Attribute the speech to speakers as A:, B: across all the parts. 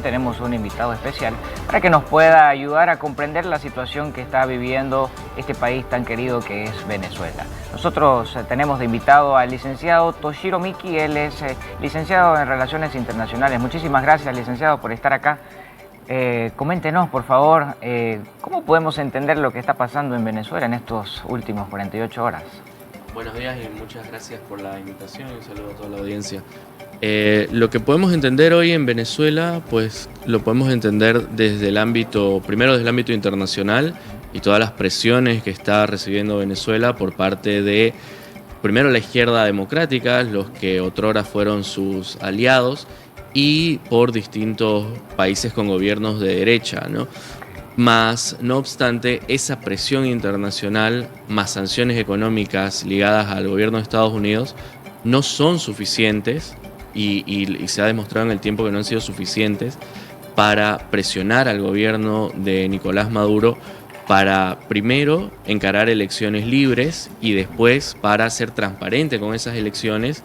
A: tenemos un invitado especial para que nos pueda ayudar a comprender la situación que está viviendo este país tan querido que es Venezuela. Nosotros tenemos de invitado al licenciado Toshiro Miki, él es licenciado en Relaciones Internacionales. Muchísimas gracias, licenciado, por estar acá. Coméntenos, por favor, ¿cómo podemos entender lo que está pasando en Venezuela en estos últimos 48 horas?
B: Buenos días y muchas gracias por la invitación y un saludo a toda la audiencia. Lo que podemos entender hoy en Venezuela, pues lo podemos entender desde el ámbito, primero desde el ámbito internacional y todas las presiones que está recibiendo Venezuela por parte de, primero, la izquierda democrática, los que otrora fueron sus aliados, y por distintos países con gobiernos de derecha, ¿no? Más, no obstante, esa presión internacional, más sanciones económicas ligadas al gobierno de Estados Unidos, no son suficientes y se ha demostrado en el tiempo que no han sido suficientes para presionar al gobierno de Nicolás Maduro para, primero, encarar elecciones libres y después para ser transparente con esas elecciones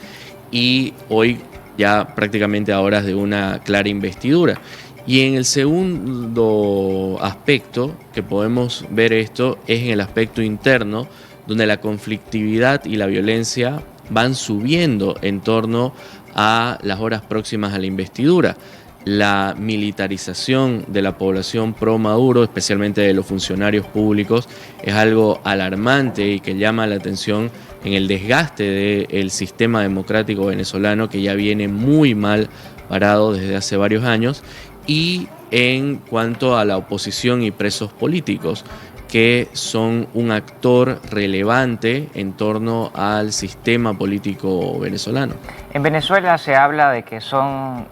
B: y hoy ya prácticamente a horas de una clara investidura. Y en el segundo aspecto que podemos ver esto es en el aspecto interno, donde la conflictividad y la violencia van subiendo en torno a las horas próximas a la investidura. La militarización de la población pro Maduro, especialmente de los funcionarios públicos, es algo alarmante y que llama la atención en el desgaste del sistema democrático venezolano, que ya viene muy mal parado desde hace varios años, y en cuanto a la oposición y presos políticos, que son un actor relevante en torno al sistema político venezolano.
A: En Venezuela se habla de que son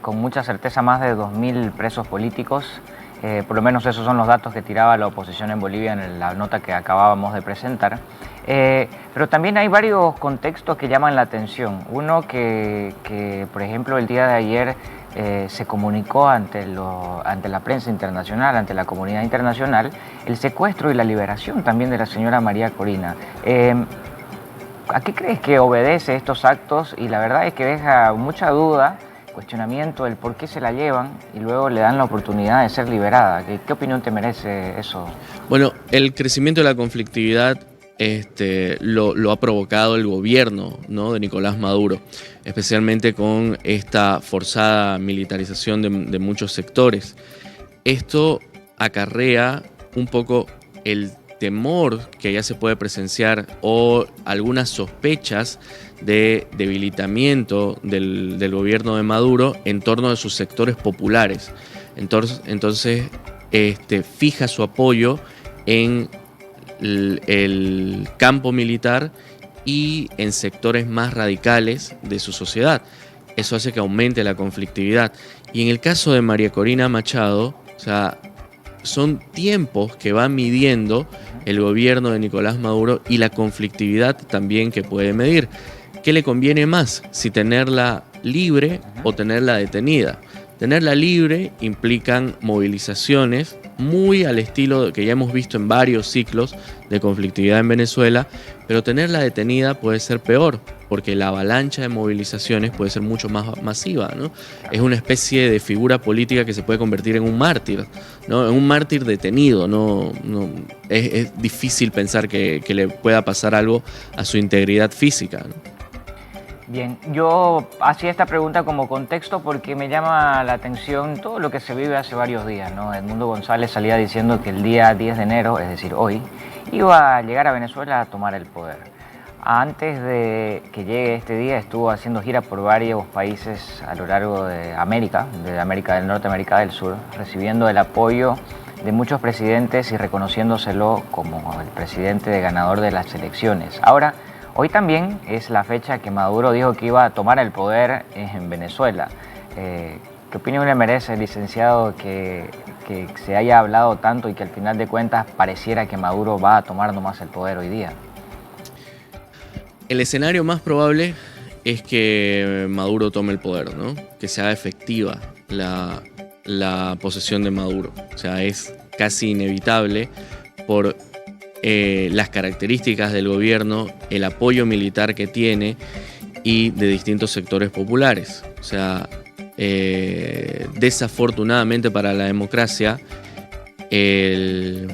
A: con mucha certeza más de 2.000 presos políticos. Por lo menos esos son los datos que tiraba la oposición en Bolivia en la nota que acabábamos de presentar. Pero también hay varios contextos que llaman la atención. Uno que por ejemplo, el día de ayer se comunicó ante la prensa internacional, ante la comunidad internacional, el secuestro y la liberación también de la señora María Corina. ¿A qué crees que obedece estos actos? Y la verdad es que deja mucha duda, cuestionamiento, el por qué se la llevan y luego le dan la oportunidad de ser liberada. ¿Qué opinión te merece eso?
B: Bueno, el crecimiento de la conflictividad lo ha provocado el gobierno, ¿no?, de Nicolás Maduro, especialmente con esta forzada militarización de muchos sectores. Esto acarrea un poco el temor que ya se puede presenciar o algunas sospechas de debilitamiento del gobierno de Maduro en torno a sus sectores populares. Entonces fija su apoyo en el campo militar y en sectores más radicales de su sociedad. Eso hace que aumente la conflictividad. Y en el caso de María Corina Machado, o sea, son tiempos que va midiendo el gobierno de Nicolás Maduro y la conflictividad también que puede medir. ¿Qué le conviene más? Si tenerla libre o tenerla detenida. Tenerla libre implican movilizaciones muy al estilo que ya hemos visto en varios ciclos de conflictividad en Venezuela, pero tenerla detenida puede ser peor, porque la avalancha de movilizaciones puede ser mucho más masiva, ¿no? Es una especie de figura política que se puede convertir en un mártir, ¿no? En un mártir detenido, es difícil pensar que le pueda pasar algo a su integridad física, ¿no?
A: Bien, yo hacía esta pregunta como contexto porque me llama la atención todo lo que se vive hace varios días, ¿no? Edmundo González salía diciendo que el día 10 de enero, es decir, hoy, iba a llegar a Venezuela a tomar el poder. Antes de que llegue este día estuvo haciendo gira por varios países a lo largo de América del Norte, América del Sur, recibiendo el apoyo de muchos presidentes y reconociéndoselo como el presidente ganador de las elecciones. Ahora, hoy también es la fecha que Maduro dijo que iba a tomar el poder en Venezuela. ¿Qué opinión le merece, licenciado, que se haya hablado tanto y que al final de cuentas pareciera que Maduro va a tomar nomás el poder hoy día?
B: El escenario más probable es que Maduro tome el poder, ¿no? Que se haga efectiva la posesión de Maduro. O sea, es casi inevitable por las características del gobierno, el apoyo militar que tiene y de distintos sectores populares. O sea, desafortunadamente para la democracia, el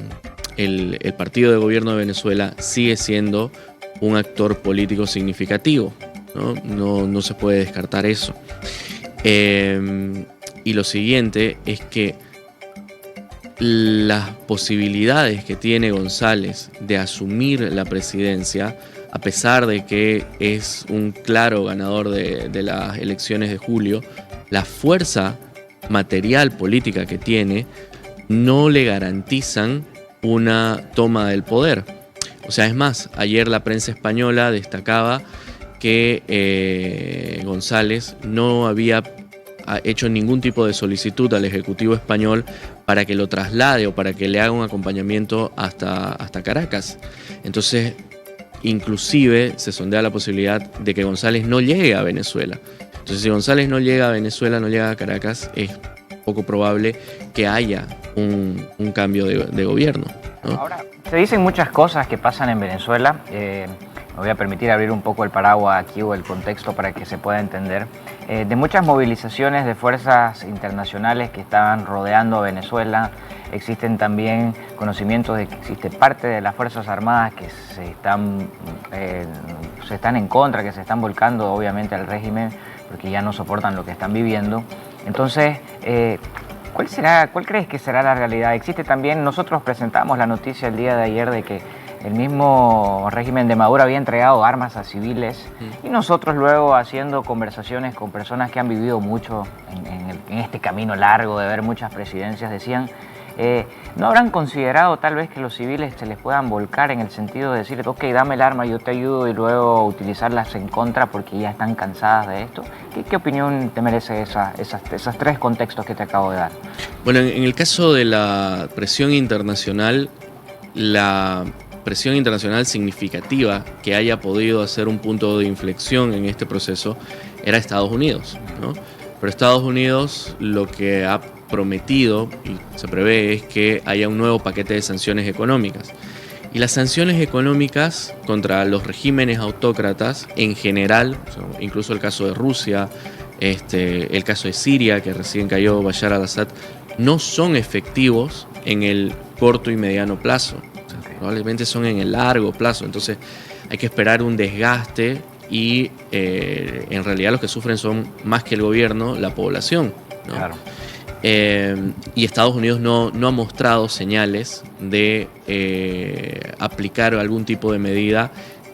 B: partido de gobierno de Venezuela sigue siendo un actor político significativo, ¿no? No se puede descartar eso. Y lo siguiente es que las posibilidades que tiene González de asumir la presidencia, a pesar de que es un claro ganador de las elecciones de julio, la fuerza material política que tiene no le garantizan una toma del poder. O sea, es más, ayer la prensa española destacaba que González no había hecho ningún tipo de solicitud al Ejecutivo español para que lo traslade o para que le haga un acompañamiento hasta Caracas. Entonces, inclusive se sondea la posibilidad de que González no llegue a Venezuela. Entonces, si González no llega a Venezuela, no llega a Caracas, es poco probable que haya un cambio de gobierno, ¿no?
A: Ahora, se dicen muchas cosas que pasan en Venezuela. Me voy a permitir abrir un poco el paraguas aquí o el contexto para que se pueda entender. De muchas movilizaciones de fuerzas internacionales que estaban rodeando a Venezuela, existen también conocimientos de que existe parte de las Fuerzas Armadas que se están en contra, que se están volcando obviamente al régimen porque ya no soportan lo que están viviendo. Entonces, ¿cuál crees que será la realidad? Existe también, nosotros presentamos la noticia el día de ayer de que el mismo régimen de Maduro había entregado armas a civiles y nosotros luego haciendo conversaciones con personas que han vivido mucho en este camino largo de ver muchas presidencias decían, ¿no habrán considerado tal vez que los civiles se les puedan volcar en el sentido de decir, ok, dame el arma, yo te ayudo y luego utilizarlas en contra porque ya están cansadas de esto? ¿Qué opinión te merece esos tres contextos que te acabo de dar?
B: Bueno, en el caso de la presión internacional, la presión internacional significativa que haya podido hacer un punto de inflexión en este proceso era Estados Unidos, ¿no? Pero Estados Unidos lo que ha prometido y se prevé es que haya un nuevo paquete de sanciones económicas. Y las sanciones económicas contra los regímenes autócratas en general, incluso el caso de Rusia, el caso de Siria, que recién cayó Bashar al-Assad, no son efectivos en el corto y mediano plazo. Probablemente son en el largo plazo, entonces hay que esperar un desgaste y en realidad los que sufren son más que el gobierno, la población, ¿no?
A: Claro.
B: Y Estados Unidos no ha mostrado señales de aplicar algún tipo de medida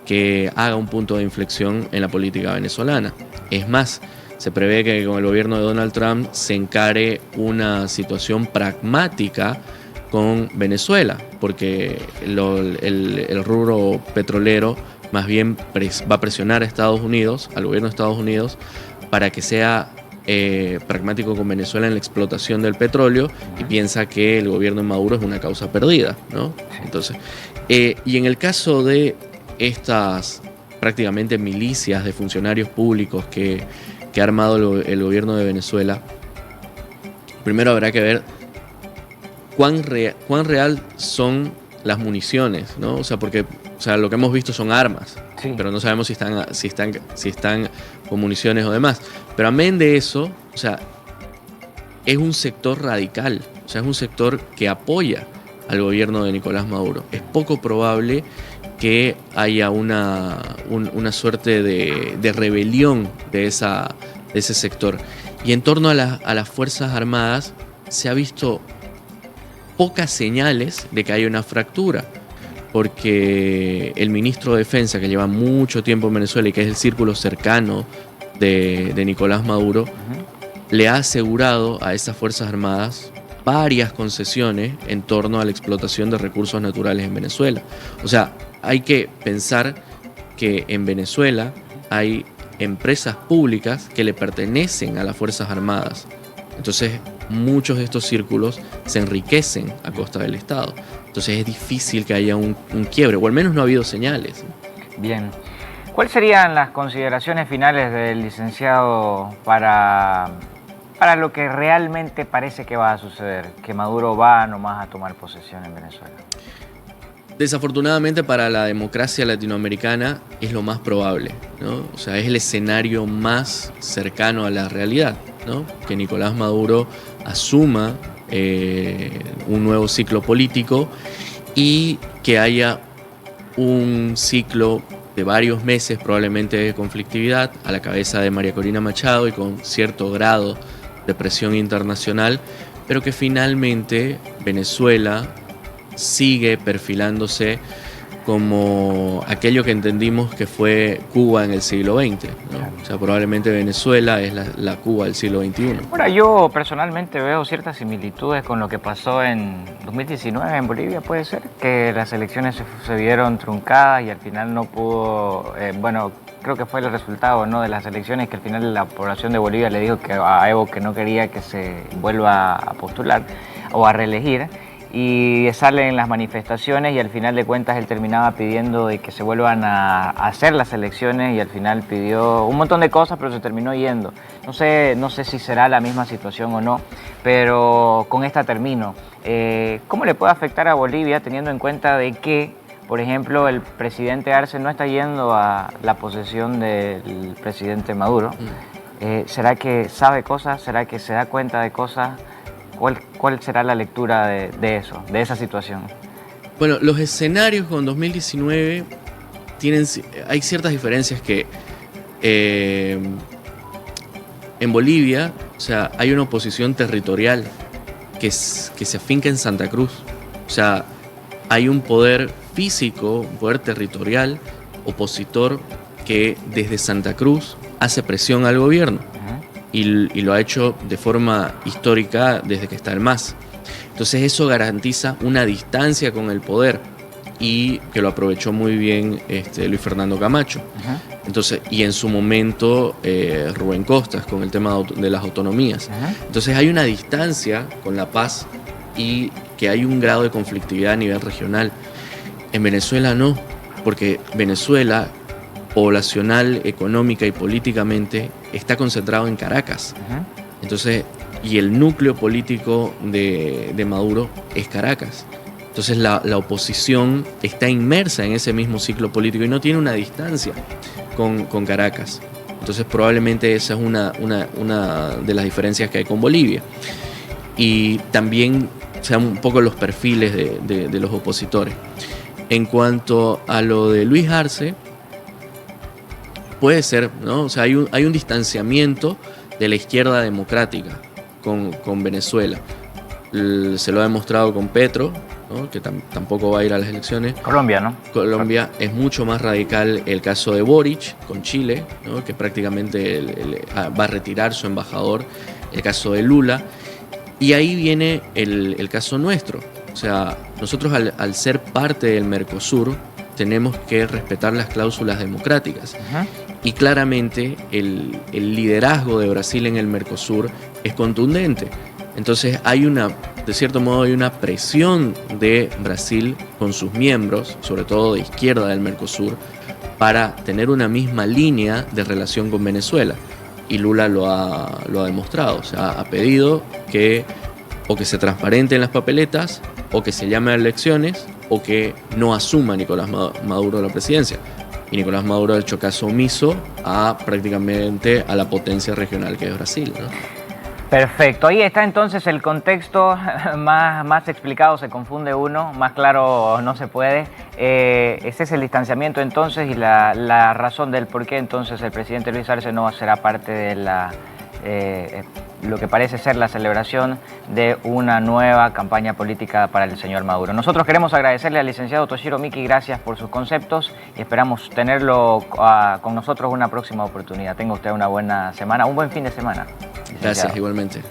B: que haga un punto de inflexión en la política venezolana. Es más, se prevé que con el gobierno de Donald Trump se encare una situación pragmática con Venezuela, porque el rubro petrolero más bien va a presionar a Estados Unidos, al gobierno de Estados Unidos, para que sea pragmático con Venezuela en la explotación del petróleo y piensa que el gobierno de Maduro es una causa perdida, ¿no? Entonces, y en el caso de estas prácticamente milicias de funcionarios públicos que ha armado el gobierno de Venezuela, primero habrá que ver cuán real son las municiones, ¿no? O sea, porque lo que hemos visto son armas, sí, pero no sabemos si están con municiones o demás. Pero amén de eso, o sea, es un sector radical, o sea, es un sector que apoya al gobierno de Nicolás Maduro. Es poco probable que haya una suerte de rebelión de ese sector. Y en torno a las Fuerzas Armadas se ha visto pocas señales de que haya una fractura, porque el ministro de Defensa, que lleva mucho tiempo en Venezuela y que es el círculo cercano de Nicolás Maduro, le ha asegurado a esas Fuerzas Armadas varias concesiones en torno a la explotación de recursos naturales en Venezuela. O sea, hay que pensar que en Venezuela hay empresas públicas que le pertenecen a las Fuerzas Armadas. Entonces, muchos de estos círculos se enriquecen a costa del Estado. Entonces es difícil que haya un quiebre, o al menos no ha habido señales.
A: Bien. ¿Cuáles serían las consideraciones finales del licenciado para lo que realmente parece que va a suceder? Que Maduro va nomás a tomar posesión en Venezuela.
B: Desafortunadamente para la democracia latinoamericana es lo más probable, ¿no? O sea, es el escenario más cercano a la realidad, ¿no? Que Nicolás Maduro asuma un nuevo ciclo político y que haya un ciclo de varios meses probablemente de conflictividad a la cabeza de María Corina Machado y con cierto grado de presión internacional, pero que finalmente Venezuela sigue perfilándose como aquello que entendimos que fue Cuba en el siglo XX, ¿no? O sea, probablemente Venezuela es la Cuba del siglo XXI.
A: Bueno, yo personalmente veo ciertas similitudes con lo que pasó en 2019 en Bolivia, puede ser, que las elecciones se vieron truncadas y al final no pudo, bueno, creo que fue el resultado, ¿no?, de las elecciones, que al final la población de Bolivia le dijo a Evo que no quería que se vuelva a postular o a reelegir. Y salen las manifestaciones y al final de cuentas él terminaba pidiendo de que se vuelvan a hacer las elecciones y al final pidió un montón de cosas, pero se terminó yendo. No sé si será la misma situación o no, pero con esta termino. ¿Cómo le puede afectar a Bolivia teniendo en cuenta de que, por ejemplo, el presidente Arce no está yendo a la posesión del presidente Maduro? ¿Será que sabe cosas? ¿Será que se da cuenta de cosas? ¿Cuál será la lectura de eso, de esa situación?
B: Bueno, los escenarios con 2019 hay ciertas diferencias que en Bolivia, o sea, hay una oposición territorial que se afinca en Santa Cruz. O sea, hay un poder físico, un poder territorial opositor que desde Santa Cruz hace presión al gobierno. Y lo ha hecho de forma histórica desde que está el MAS. Entonces eso garantiza una distancia con el poder y que lo aprovechó muy bien Luis Fernando Camacho. Entonces, y en su momento Rubén Costas con el tema de las autonomías. Entonces hay una distancia con La Paz y que hay un grado de conflictividad a nivel regional. En Venezuela no, porque Venezuela, poblacional, económica y políticamente, está concentrado en Caracas. Entonces, y el núcleo político de Maduro es Caracas. Entonces la oposición está inmersa en ese mismo ciclo político y no tiene una distancia con Caracas. Entonces probablemente esa es una de las diferencias que hay con Bolivia. Y también sean un poco los perfiles de los opositores. En cuanto a lo de Luis Arce, puede ser, ¿no? O sea, hay un distanciamiento de la izquierda democrática con Venezuela. Se lo ha demostrado con Petro, ¿no?, que tampoco va a ir a las elecciones.
A: Colombia, ¿no?
B: Colombia es mucho más radical el caso de Boric con Chile, ¿no?, que prácticamente va a retirar su embajador. El caso de Lula. Y ahí viene el caso nuestro. O sea, nosotros al ser parte del Mercosur tenemos que respetar las cláusulas democráticas. Y claramente el liderazgo de Brasil en el Mercosur es contundente. Entonces de cierto modo hay una presión de Brasil con sus miembros, sobre todo de izquierda del Mercosur, para tener una misma línea de relación con Venezuela. Y Lula lo ha demostrado. O sea, ha pedido que o que se transparenten las papeletas, o que se llame a elecciones, o que no asuma Nicolás Maduro la presidencia. Y Nicolás Maduro ha hecho caso omiso prácticamente a la potencia regional que es Brasil, ¿no?
A: Perfecto, ahí está entonces el contexto más explicado, se confunde uno, más claro no se puede. Ese es el distanciamiento entonces y la razón del por qué entonces el presidente Luis Arce no será parte de lo que parece ser la celebración de una nueva campaña política para el señor Maduro. Nosotros queremos agradecerle al licenciado Toshiro Miki, gracias por sus conceptos y esperamos tenerlo con nosotros una próxima oportunidad. Tenga usted una buena semana, un buen fin de semana.
B: Gracias, igualmente.